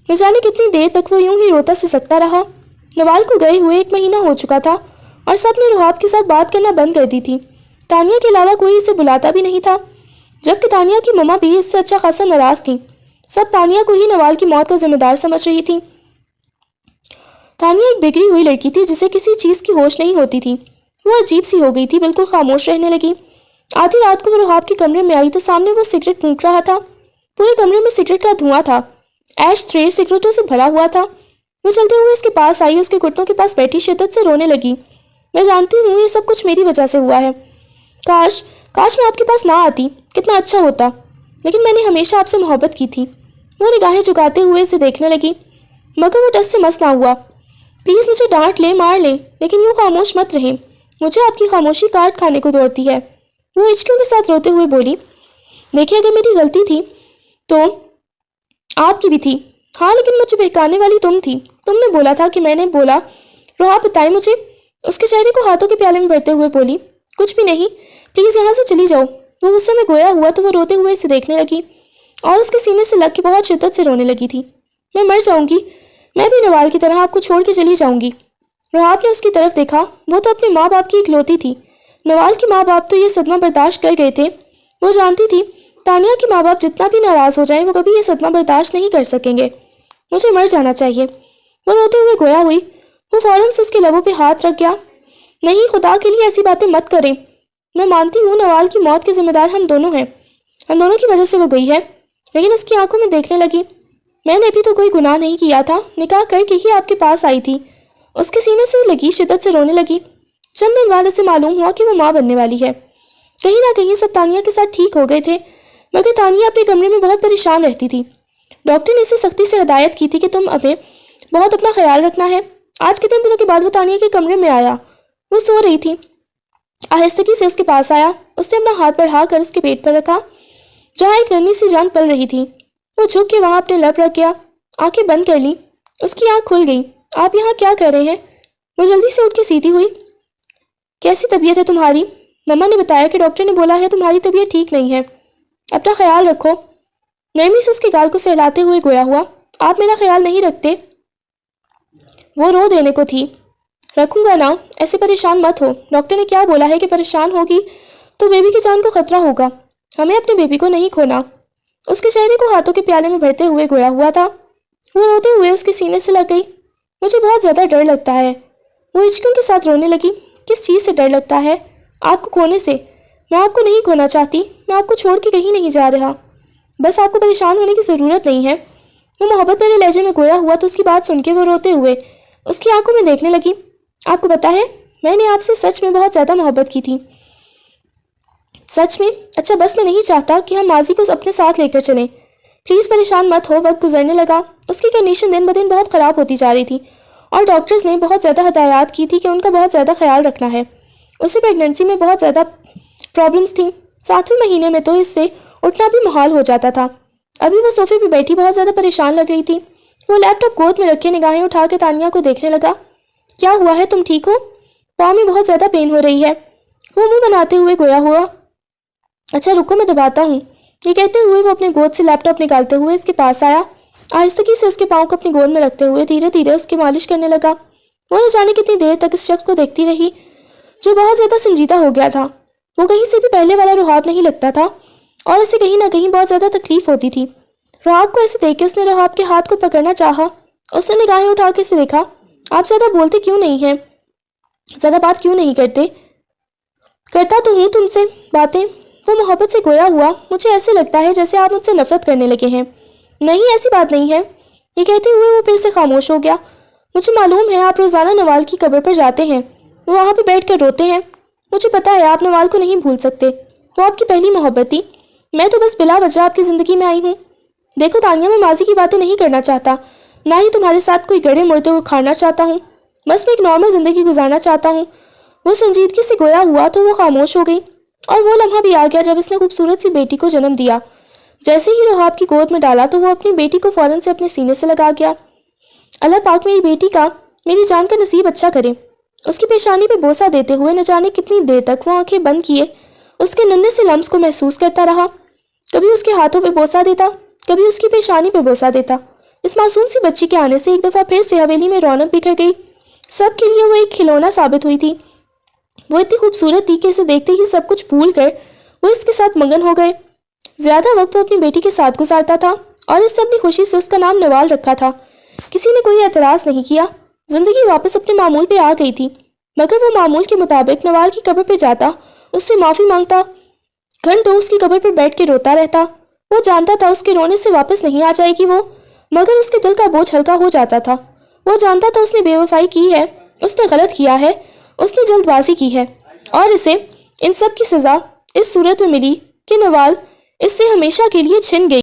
نہ جانے کتنی دیر تک وہ یوں ہی روتا سے سکتا رہا۔ نوال کو گئے ہوئے 1 مہینہ ہو چکا تھا، اور سب نے رحاب کے ساتھ بات کرنا بند کر دی تھی۔ تانیہ کے علاوہ کوئی اسے بلاتا بھی نہیں تھا۔ جبکہ تانیہ کی مما بھی اس سے اچھا خاصا ناراض تھیں۔ سب تانیہ کو ہی نوال کی موت کا ذمہ دار سمجھ رہی تھی۔ تانیہ ایک بگڑی ہوئی لڑکی تھی جسے کسی چیز کی ہوش نہیں ہوتی تھی۔ وہ عجیب سی ہو گئی تھی، بالکل خاموش رہنے لگی۔ آدھی رات کو وہ رحاب کے کمرے میں آئی تو سامنے وہ سگریٹ پھونک رہا تھا۔ پورے کمرے میں سگریٹ کا دھواں تھا، ایش ٹرے سگریٹوں سے بھرا ہوا تھا۔ وہ چلتے ہوئے اس کے پاس آئی، اس کے گھٹنوں کے پاس بیٹھی شدت سے رونے لگی۔ میں جانتی ہوں یہ سب کچھ میری وجہ سے ہوا ہے، کاش میں آپ کے پاس نہ آتی، کتنا اچھا ہوتا، لیکن میں نے ہمیشہ آپ سے محبت کی تھی۔ وہ نگاہیں جھکاتے ہوئے اسے دیکھنے لگی، مگر وہ ڈس سے مس نہ ہوا۔ پلیز مجھے ڈانٹ لیں، مار لیں، لیکن یوں خاموش مت رہیں، مجھے آپ کی خاموشی کاٹ کھانے کو دوڑتی ہے۔ وہ ہچکیوں کے ساتھ روتے ہوئے بولی، دیکھیے اگر میری غلطی تھی تو آپ کی بھی تھی، ہاں لیکن مجھے بہکانے والی تم تھی، تم نے بولا تھا کہ میں نے بولا۔ رحاب بتائیں مجھے، اس کے چہرے کو ہاتھوں کے پیالے میں بھرتے ہوئے بولی، کچھ بھی نہیں، پلیز یہاں سے چلی جاؤ۔ وہ غصے میں گویا ہوا تو وہ روتے ہوئے اسے دیکھنے لگی اور اس کے سینے سے لگ کے بہت شدت سے رونے لگی تھی۔ میں مر جاؤں گی، میں بھی نوال کی طرح آپ کو چھوڑ کے چلی جاؤں گی۔ رحاب نے اس کی طرف دیکھا، وہ تو اپنے ماں باپ کی اکلوتی تھی۔ نوال کے ماں باپ تو یہ صدمہ برداشت کر گئے تھے۔ وہ جانتی تھی تانیہ کے ماں باپ جتنا بھی ناراض ہو جائیں وہ کبھی یہ صدمہ برداشت نہیں کر سکیں گے۔ مجھے مر جانا چاہیے، وہ روتے ہوئے گویا ہوئی۔ وہ فوراً سے اس کے لبوں پہ ہاتھ رکھ گیا۔ نہیں، خدا کے لیے ایسی باتیں مت کریں، میں مانتی ہوں نوال کی موت کے ذمہ دار ہم دونوں ہیں، ہم دونوں کی وجہ سے وہ گئی ہے، لیکن اس کی آنکھوں میں دیکھنے لگی، میں نے بھی تو کوئی گناہ نہیں کیا تھا، نکاح کر کے ہی آپ کے پاس آئی تھی۔ اس کے سینے سے لگی شدت سے رونے لگی۔ چند دن بعد اسے معلوم ہوا کہ وہ ماں بننے والی ہے۔ کہیں نہ کہیں سب تانیہ کے ساتھ ٹھیک ہو گئے تھے، مگر تانیہ اپنے کمرے میں بہت پریشان رہتی تھی۔ ڈاکٹر نے اسے سختی سے ہدایت کی تھی کہ تم ہمیں بہت اپنا خیال رکھنا ہے۔ آج کے 3 دنوں کے بعد وہ تانیہ کے کمرے میں آیا، وہ سو رہی تھی۔ آہستگی سے اس کے پاس آیا، اس نے اپنا ہاتھ بڑھا کر اس کے پیٹ پر رکھا جہاں ایک ننھی سی جان پل رہی تھی۔ وہ جھک کے وہاں اپنے لب رکھ گیا، آنکھیں بند کر لیں۔ اس کی آنکھ کھل گئی۔ آپ یہاں کیا کر رہے ہیں؟ وہ جلدی سے اٹھ کے سیدھی ہوئی۔ کیسی طبیعت ہے تمہاری؟ مما نے بتایا کہ ڈاکٹر نے بولا ہے تمہاری طبیعت ٹھیک نہیں ہے، اپنا خیال رکھو۔ نرمی سے اس کے گال کو سہلاتے ہوئے گویا ہوا، آپ میرا خیال نہیں رکھتے؟ وہ رو دینے کو تھی۔ رکھوں گا نا، ایسے پریشان مت ہو، ڈاکٹر نے کیا بولا ہے کہ پریشان ہوگی تو بیبی کی جان کو خطرہ ہوگا، ہمیں اپنے بیبی کو نہیں کھونا۔ اس کے چہرے کو ہاتھوں کے پیالے میں بھرتے ہوئے گویا ہوا تھا۔ وہ روتے ہوئے اس کے سینے سے لگ گئی۔ مجھے بہت زیادہ ڈر لگتا ہے، وہ ہچکیوں کے ساتھ رونے لگی۔ کس چیز سے ڈر لگتا ہے؟ آپ کو کھونے سے۔ میں آپ کو نہیں کھونا چاہتی، میں آپ کو چھوڑ کے کہیں نہیں جا رہا، بس آپ کو پریشان ہونے کی ضرورت نہیں ہے۔ وہ محبت بھرے لہجے میں گویا ہوا تو اس کی بات سن کے وہ روتے ہوئے اس کی آنکھوں میں دیکھنے لگی۔ آپ کو پتا ہے میں نے آپ سے سچ میں بہت زیادہ محبت کی تھی۔ سچ میں؟ اچھا، بس میں نہیں چاہتا کہ ہم ماضی کو اپنے ساتھ لے کر چلیں۔ پلیز پریشان مت ہو، وقت گزرنے لگا۔ اس کی کنڈیشن دن بدن بہت خراب ہوتی جا رہی تھی اور ڈاکٹرز نے بہت زیادہ ہدایات کی تھی کہ ان کا بہت زیادہ خیال رکھنا ہے۔ اسے پریگننسی میں بہت زیادہ پرابلمز تھیں، 7ویں مہینے میں تو اس سے اٹھنا بھی محال ہو جاتا تھا۔ ابھی وہ صوفے پہ بیٹھی بہت زیادہ پریشان لگ رہی تھی۔ وہ لیپ ٹاپ گود میں رکھے نگاہیں اٹھا کے تانیہ کو دیکھنے لگا۔ کیا ہوا ہے، تم ٹھیک ہو؟ پاؤں میں بہت زیادہ پین ہو رہی ہے، وہ منہ بناتے ہوئے گویا ہوا۔ اچھا رکو، میں دباتا ہوں۔ یہ کہتے ہوئے وہ اپنے گود سے لیپ ٹاپ نکالتے ہوئے اس کے پاس آیا، آہستگی سے اس کے پاؤں کو اپنی گود میں رکھتے ہوئے دھیرے دھیرے اس کی مالش کرنے لگا۔ وہ نہ جانے کتنی دیر تک اس شخص کو دیکھتی رہی جو بہت زیادہ سنجیدہ ہو گیا تھا۔ وہ کہیں سے بھی پہلے والا رحاب نہیں لگتا تھا اور اسے کہیں نہ کہیں بہت زیادہ تکلیف ہوتی تھی۔ رحاب کو ایسے دیکھ کے اس نے رحاب کے ہاتھ کو پکڑنا چاہا۔ اس نے نگاہیں اٹھا کے اسے دیکھا۔ آپ زیادہ بولتے کیوں نہیں ہیں، زیادہ بات کیوں نہیں کرتے؟ کرتا تو ہوں تم سے باتیں، وہ محبت سے گویا ہوا۔ مجھے ایسے لگتا ہے جیسے آپ مجھ سے نفرت کرنے لگے ہیں۔ نہیں، ایسی بات نہیں ہے، یہ کہتے ہوئے وہ پھر سے خاموش ہو گیا۔ مجھے معلوم ہے آپ روزانہ نوال کی قبر پر جاتے ہیں، وہاں پہ بیٹھ کر روتے ہیں۔ مجھے پتا ہے آپ نوال کو نہیں بھول سکتے، وہ آپ کی پہلی محبت تھی۔ میں تو بس بلا وجہ آپ کی زندگی میں آئی ہوں۔ دیکھو تانیہ، میں ماضی کی باتیں نہیں کرنا چاہتا، نہ ہی تمہارے ساتھ کوئی گڑے مردے اکھاڑنا چاہتا ہوں، بس میں ایک نارمل زندگی گزارنا چاہتا ہوں۔ وہ سنجیدگی سے گویا ہوا تو وہ خاموش ہو گئی اور وہ لمحہ بھی آ گیا جب اس نے خوبصورت سی بیٹی کو جنم دیا۔ جیسے ہی رحاب کی گود میں ڈالا تو وہ اپنی بیٹی کو فوراً سے اپنے سینے سے لگا گیا۔ اللہ پاک میری بیٹی کا، میری جان کا نصیب اچھا کرے۔ اس کی پیشانی پہ بوسہ دیتے ہوئے نہ جانے کتنی دیر تک وہ آنکھیں بند کیے اس کے ننھے سے لمس کو محسوس کرتا رہا۔ کبھی اس کے ہاتھوں پہ بوسہ دیتا، کبھی اس کی پیشانی پہ بوسہ دیتا۔ اس معصوم سی بچی کے آنے سے ایک دفعہ پھر سے حویلی میں رونق بکھر گئی۔ سب کے لیے وہ ایک کھلونا ثابت ہوئی تھی۔ وہ اتنی خوبصورت تھی کہ اسے دیکھتے ہی سب کچھ بھول کر وہ اس کے ساتھ مگن ہو گئے۔ زیادہ وقت وہ اپنی بیٹی کے ساتھ گزارتا تھا اور اس سے اپنی خوشی سے اس کا نام نوال رکھا تھا۔ کسی نے کوئی اعتراض نہیں کیا۔ زندگی واپس اپنے معمول پہ آ گئی تھی، مگر وہ معمول کے مطابق نوال کی قبر پہ جاتا، اس سے معافی مانگتا، گھنٹوں اس کی قبر پر بیٹھ کے روتا رہتا۔ وہ جانتا تھا اس کے رونے سے واپس نہیں آ جائے گی وہ، مگر اس کے دل کا بوجھ ہلکا ہو جاتا تھا۔ وہ جانتا تھا اس نے بے وفائی کی ہے، اس نے غلط کیا ہے، اس نے جلد بازی کی ہے، اور اسے ان سب کی سزا اس صورت میں ملی کہ نوال اس سے ہمیشہ کے لیے چھن گئی۔